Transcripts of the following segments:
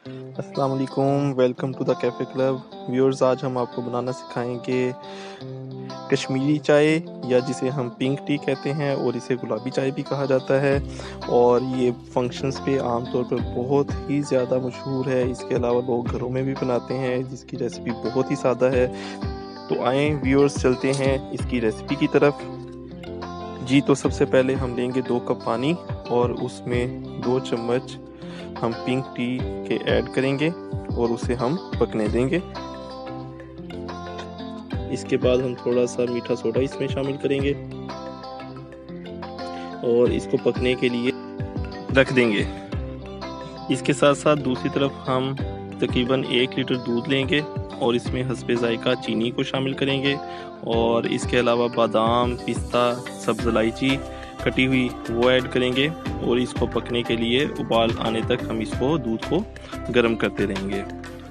अस्सलाम वालेकुम, welcome to the cafe club. Viewers, आज हम आपको बनाना सिखाएंगे कश्मीरी चाय या जिसे हम पिंक टी कहते हैं और इसे गुलाबी चाय भी कहा जाता है। और ये फंक्शंस पे आमतौर पर बहुत ही ज़्यादा मशहूर है। इसके अलावा लोग घरों में भी बनाते हैं, जिसकी रेसिपी बहुत ही सादा है। तो आएँ व्यूअर्स, चलते हैं इसकी रेसिपी की तरफ। जी, तो सबसे पहले हम लेंगे 2 कप पानी और उसमें 2 चम्मच हम पिंक टी के ऐड करेंगे और उसे हम पकने देंगे। इसके बाद हम थोड़ा सा मीठा सोडा इसमें शामिल करेंगे और इसको पकने के लिए रख देंगे। इसके साथ साथ दूसरी तरफ हम तकरीबन 1 लीटर दूध लेंगे और इसमें हस्बे जायका चीनी को शामिल करेंगे और इसके अलावा बादाम, पिस्ता, सब्ज़ इलायची कटी हुई वो ऐड करेंगे और इसको पकने के लिए उबाल आने तक हम इसको दूध को गर्म करते रहेंगे।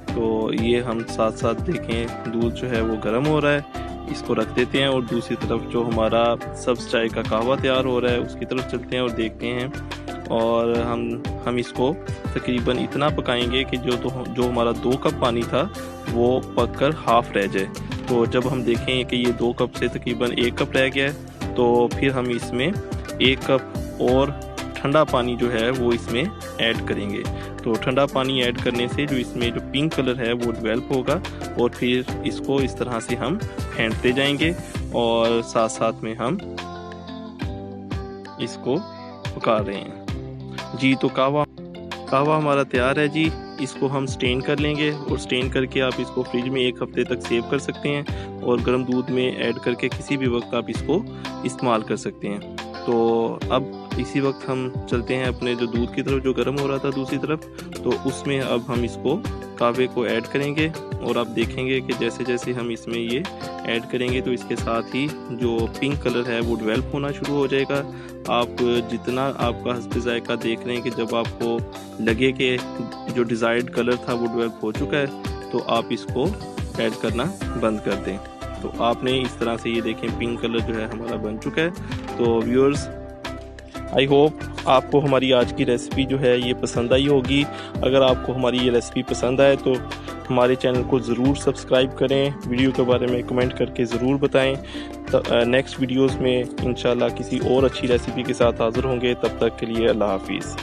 तो ये हम साथ साथ देखें दूध जो है वो गर्म हो रहा है, इसको रख देते हैं और दूसरी तरफ जो हमारा सब्ज़ चाय का कहवा तैयार हो रहा है उसकी तरफ चलते हैं और देखते हैं। और हम इसको तकरीबन इतना पकाएंगे कि जो हमारा 2 कप पानी था वो पककर हाफ रह जाए। तो जब हम देखें कि ये 2 कप से तकरीबन 1 कप रह गया है तो फिर हम इसमें 1 कप और ठंडा पानी जो है वो इसमें ऐड करेंगे। तो ठंडा पानी ऐड करने से जो इसमें जो पिंक कलर है वो डेवलप होगा और फिर इसको इस तरह से हम फेंटते जाएंगे और साथ साथ में हम इसको पका रहे हैं। जी, तो कहवा हमारा तैयार है जी। इसको हम स्टेन कर लेंगे और स्टेन करके आप इसको फ्रिज में 1 हफ्ते तक सेव कर सकते हैं और गर्म दूध में ऐड करके किसी भी वक्त आप इसको इस्तेमाल कर सकते हैं। तो अब इसी वक्त हम चलते हैं अपने जो दूध की तरफ जो गर्म हो रहा था दूसरी तरफ, तो उसमें अब हम इसको कहवे को ऐड करेंगे और आप देखेंगे कि जैसे जैसे हम इसमें ये ऐड करेंगे तो इसके साथ ही जो पिंक कलर है वो डेवलप होना शुरू हो जाएगा। आप जितना आपका हस्बे जायका देख रहे हैं कि जब आपको लगे कि जो डिज़ायर्ड कलर था वो डेवलप हो चुका है तो आप इसको ऐड करना बंद कर दें। तो आपने इस तरह से ये देखें पिंक कलर जो है हमारा बन चुका है। तो व्यूअर्स, आई होप आपको हमारी आज की रेसिपी जो है ये पसंद आई होगी। अगर आपको हमारी ये रेसिपी पसंद आए तो हमारे चैनल को ज़रूर सब्सक्राइब करें, वीडियो के बारे में कमेंट करके ज़रूर बताएं। नेक्स्ट वीडियोस में इंशाल्लाह किसी और अच्छी रेसिपी के साथ हाज़िर होंगे। तब तक के लिए अल्लाह हाफिज़।